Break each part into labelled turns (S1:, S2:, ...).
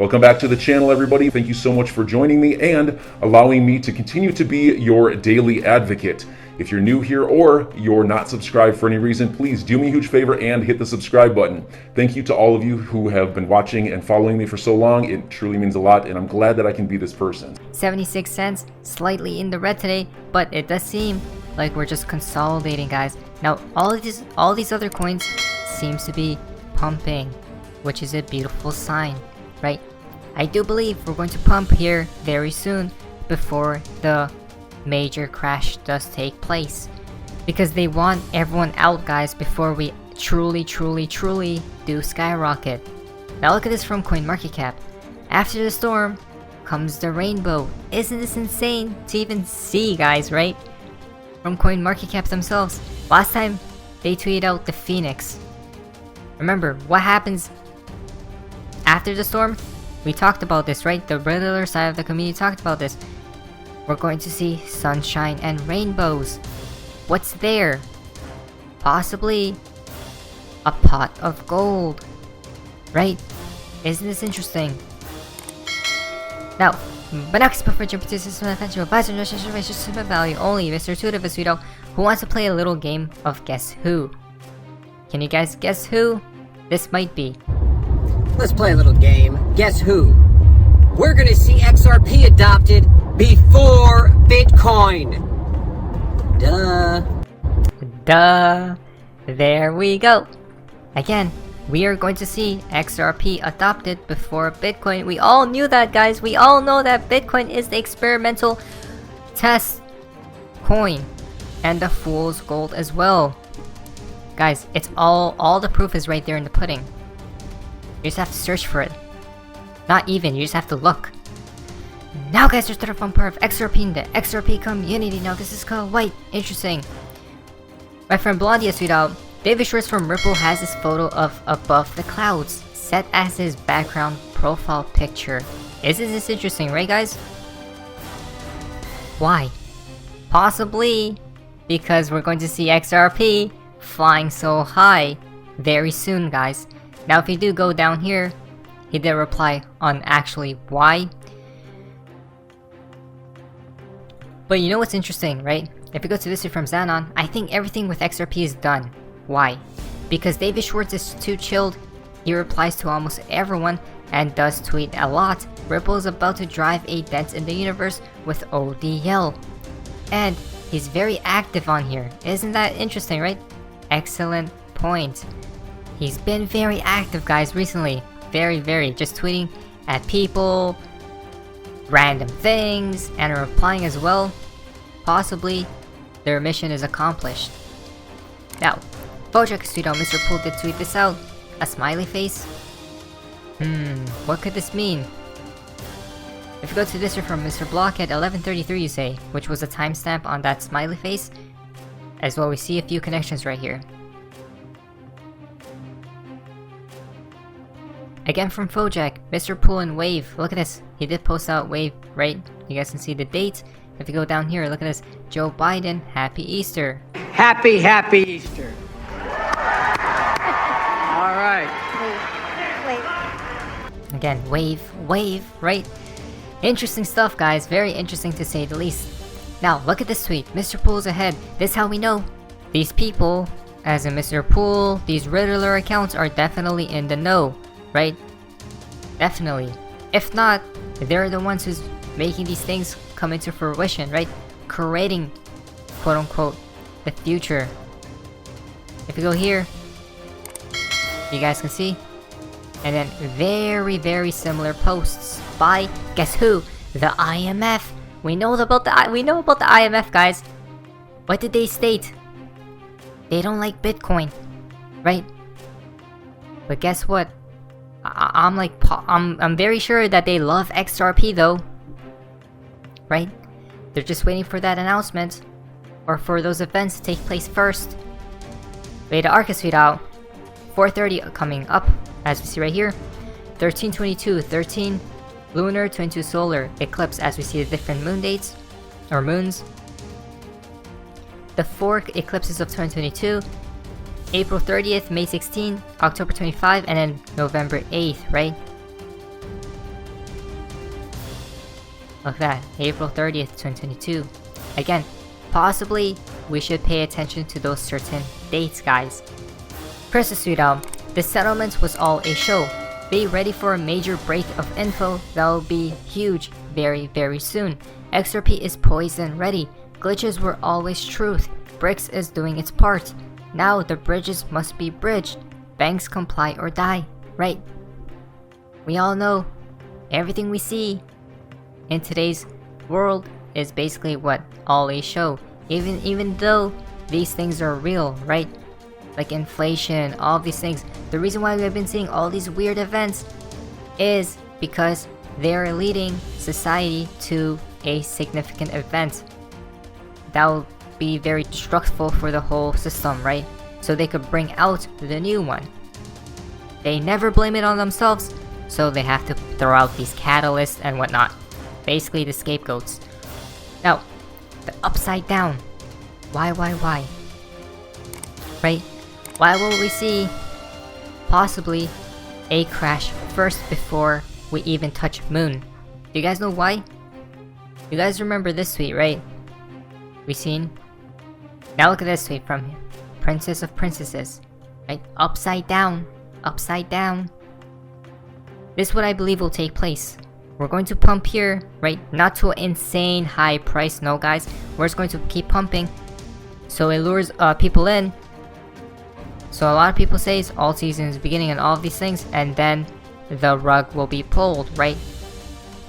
S1: Welcome back to the channel, everybody. Thank you so much for joining me and allowing me to continue to be your daily advocate. If you're new here or you're not subscribed for any reason, please do me a huge favor and hit the subscribe button. Thank you to all of you who have been watching and following me for so long. It truly means a lot, and I'm glad that I can be this person.
S2: 76 cents, slightly in the red today, but it does seem like we're just consolidating, guys. Now, all these other coins seems to be pumping, which is a beautiful sign, right? I do believe we're going to pump here very soon before the major crash does take place, because they want everyone out, guys, before we truly do skyrocket. Now look at this from CoinMarketCap. After the storm comes the rainbow. Isn't this insane to even see, guys, right? From CoinMarketCap themselves. Last time they tweeted out the Phoenix. Remember what happens after the storm? We talked about this, right? The regular side of the community talked about this. We're going to see sunshine and rainbows. What's there? Possibly a pot of gold, right? Isn't this interesting? Now, but next, before jumping to this value only, Mr. Tudavasudo, who wants to play a little game of Guess Who? Can you guys guess who this might be?
S3: Let's play a little game. Guess who? We're gonna see XRP adopted before Bitcoin.
S2: Duh. There we go. Again, we are going to see XRP adopted before Bitcoin. We all knew that, guys. We all know that Bitcoin is the experimental test coin and the fool's gold as well. Guys, it's all the proof is right there in the pudding. You just have to search for it. Not even, you just have to look. Now, guys, there's the fun part of XRP in the XRP community. Now, this is quite interesting. My friend Blondie has tweeted out, David Schwartz from Ripple has this photo of above the clouds set as his background profile picture. Isn't this interesting, right, guys? Why? Possibly because we're going to see XRP flying so high very soon, guys. Now, if you do go down here, he did reply on actually why. But you know what's interesting, right? If you go to this from Xanon, I think everything with XRP is done. Why? Because David Schwartz is too chilled. He replies to almost everyone and does tweet a lot. Ripple is about to drive a dent in the universe with ODL. And he's very active on here. Isn't that interesting, right? Excellent point. He's been very active, guys, recently. Very, just tweeting at people, random things, and replying as well. Possibly, their mission is accomplished. Now, Bojack Studio, Mr. Pool did tweet this out. A smiley face? What could this mean? If you go to this from Mr. Block at 11:33, you say, which was a timestamp on that smiley face. As well, we see a few connections right here. Again from Fojack, Mr. Pool and Wave. Look at this. He did post out Wave, right? You guys can see the date. If you go down here, look at this. Joe Biden, Happy Easter.
S3: Happy Easter. All right.
S2: Wait. Again, Wave, right? Interesting stuff, guys. Very interesting to say the least. Now, look at this tweet. Mr. Pool's ahead. This is how we know these people, as in Mr. Pool, these Riddler accounts are definitely in the know. Right? Definitely. If not, they're the ones who's making these things come into fruition, right? Creating, quote unquote, the future. If you go here, you guys can see. And then very similar posts by, guess who? The IMF. We know about the IMF, guys. What did they state? They don't like Bitcoin, right? But guess what? I'm very sure that they love XRP though, right? They're just waiting for that announcement, or for those events to take place first. Beta Arcus tweet out, 4:30 coming up, as we see right here, 1322, 13 lunar, 22 solar eclipse, as we see the different moon dates, or moons. The 4 eclipses of 2022. April 30th, May 16, October 25, and then November 8th, right? Look at that, April 30th, 2022. Again, possibly we should pay attention to those certain dates, guys. Chris Sweetout, the settlement was all a show. Be ready for a major break of info that will be huge very, very soon. XRP is poised and ready. Glitches were always truth. BRICS is doing its part. Now the bridges must be bridged. Banks comply or die, right? We all know everything we see in today's world is basically what all a show. Even though these things are real, right? Like inflation, all these things. The reason why we have been seeing all these weird events is because they're leading society to a significant event that will be very destructive for the whole system, right? So they could bring out the new one. They never blame it on themselves, so they have to throw out these catalysts and whatnot. Basically the scapegoats. Now, the upside down. Why? Right? Why will we see possibly a crash first before we even touch moon? Do you guys know why? You guys remember this tweet, right? We seen? Now look at this tweet from Princess of Princesses. Right? Upside down. Upside down. This is what I believe will take place. We're going to pump here, right? Not to an insane high price, no guys. We're just going to keep pumping. So it lures people in. So a lot of people say it's all season is beginning and all of these things, and then the rug will be pulled, right?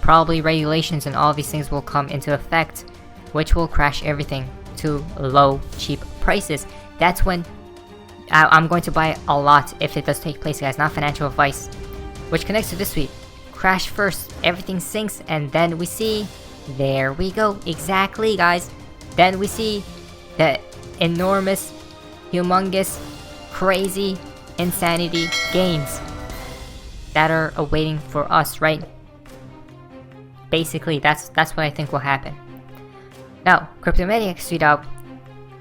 S2: Probably regulations and all of these things will come into effect, which will crash everything to low, cheap prices. That's when I'm going to buy a lot if it does take place, guys. Not financial advice. Which connects to this tweet. Crash first, everything sinks, and then we see, there we go, exactly guys. Then we see the enormous, humongous, crazy, insanity gains that are awaiting for us, right? Basically, that's what I think will happen. Now, Cryptomaniacs tweet out,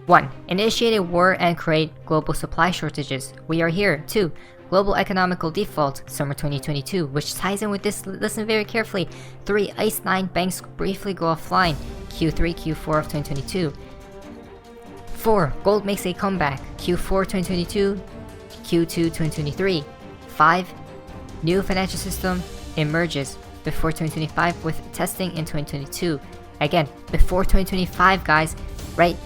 S2: 1. Initiate a war and create global supply shortages. We are here. 2. Global economical default, summer 2022, which ties in with this. Listen very carefully. 3. ICE 9 banks briefly go offline, Q3, Q4 of 2022. 4. Gold makes a comeback, Q4 2022, Q2 2023. 5. New financial system emerges before 2025 with testing in 2022. Again, before 2025, guys, right?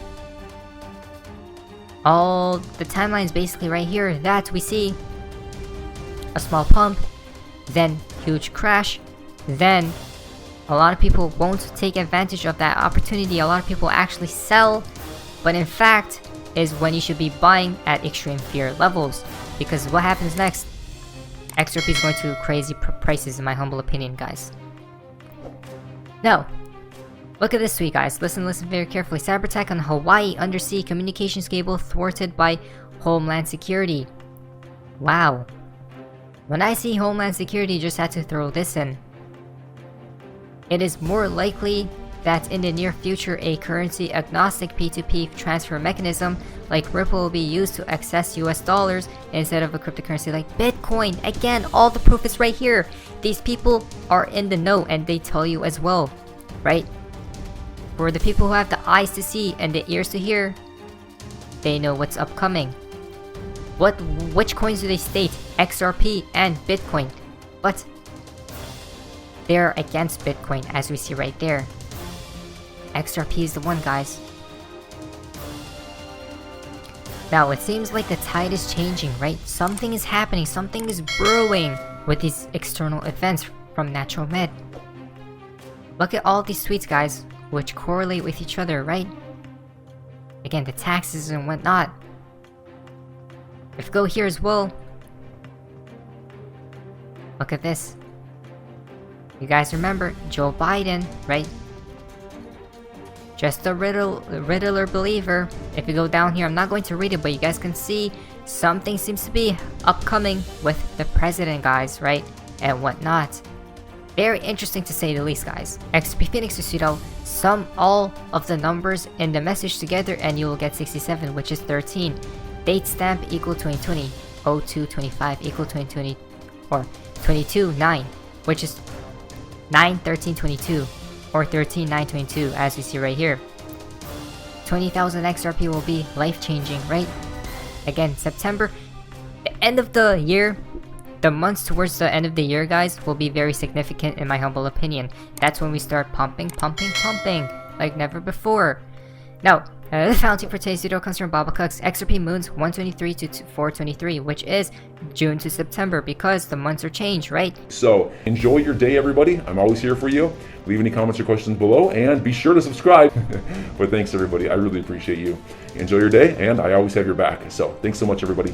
S2: All the timelines basically right here that we see a small pump, then huge crash, then a lot of people won't take advantage of that opportunity. A lot of people actually sell, but in fact is when you should be buying at extreme fear levels, because what happens next? XRP is going to crazy prices in my humble opinion, guys. Now, look at this tweet, guys. Listen very carefully. Cyber attack on Hawaii undersea communications cable thwarted by Homeland Security. Wow. When I see Homeland Security, just had to throw this in. It is more likely that in the near future a currency agnostic P2P transfer mechanism like Ripple will be used to access US dollars instead of a cryptocurrency like Bitcoin. Again, all the proof is right here. These people are in the know and they tell you as well, right? For the people who have the eyes to see and the ears to hear, they know what's upcoming. Which coins do they state? XRP and Bitcoin. But they're against Bitcoin, as we see right there. XRP is the one, guys. Now, it seems like the tide is changing, right? Something is happening, something is brewing with these external events from Natural Med. Look at all these tweets, guys, which correlate with each other, right? Again, the taxes and whatnot. If we go here as well, look at this. You guys remember Joe Biden, right? Just a Riddler believer. If you go down here, I'm not going to read it, but you guys can see something seems to be upcoming with the president, guys, right? And whatnot. Very interesting to say the least, guys. XP Phoenix Tuxedo, sum all of the numbers in the message together and you will get 67, which is 13. Date stamp equal 2020, 0225 equal 2020, or 22 9, which is 9 13 22, or 13,922 as you see right here. 20,000 XRP will be life-changing, right? Again, September, the end of the year, the months towards the end of the year, guys, will be very significant in my humble opinion. That's when we start pumping like never before. Now, the fountain for today's video comes from Babacooks. XRP moons 123 to 423, which is June to September, because the months are changed, right?
S1: So enjoy your day, everybody. I'm always here for you. Leave any comments or questions below, and be sure to subscribe. But thanks, everybody. I really appreciate you. Enjoy your day, and I always have your back. So thanks so much, everybody.